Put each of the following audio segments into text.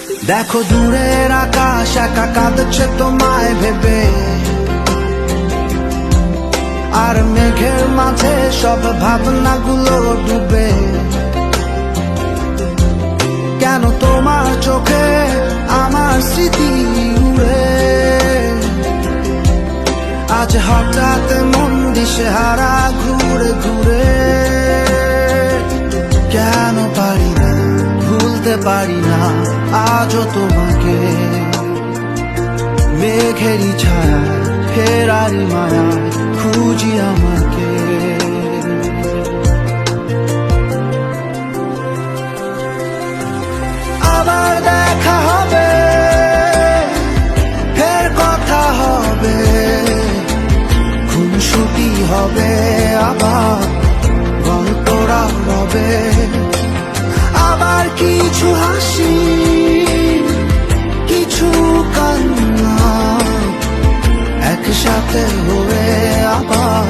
দেখো দূরের আকাশ একা কাঁদছে তোমায় ভেবে, আর মেঘের মাঝে সব ভাবনাগুলো ডুবে। কেন তোমার চোখে আমার স্মৃতি উড়ে, আজ হঠাৎ মন দিশেহারা ঘুরে ঘুরে। কেন পারি না ভুলতে পারি না আজও তোমাকে, মেঘেরই ছায়া ফেরারি মায়া খুঁজি আমাকে। আবার দেখা হবে, ফের কথা হবে, খুনসুটি হবে, আবার গল্পরা হবে। আবার কিছু হাসি কিছু কান্না একসাথে হয়ে আবার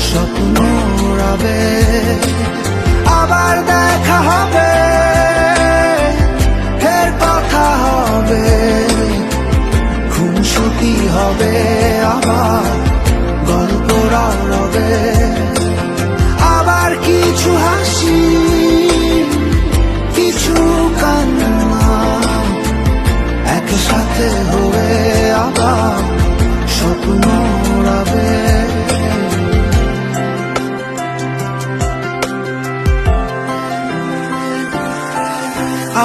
স্বপ্ন উড়াবে। আবার দেখা হবে, ফের কথা হবে, খুনসুটি হবে, আবার গল্পরা রবে। আবার কিছু হাসি কিছু কান্না একসাথে হয়ে আবার স্বপ্ন উড়াবে।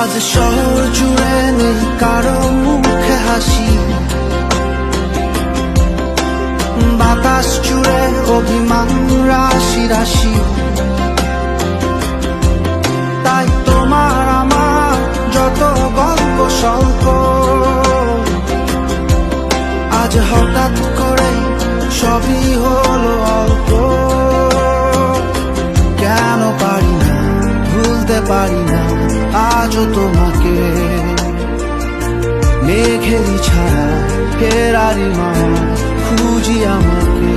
আজ শহর জুড়ে নেই কারো মুখে হাসি, বাতাস জুড়ে অভিমান রাশি রাশি। তাই তোমার আমার যত গল্প স্বল্প, আজ হঠাৎ করে সবই হলো অল্প। কেন পারি না ভুলতে পারি না আজও তোমাকে, মেঘেরই ছায়া ফেরারি মায়া খুঁজি আমাকে।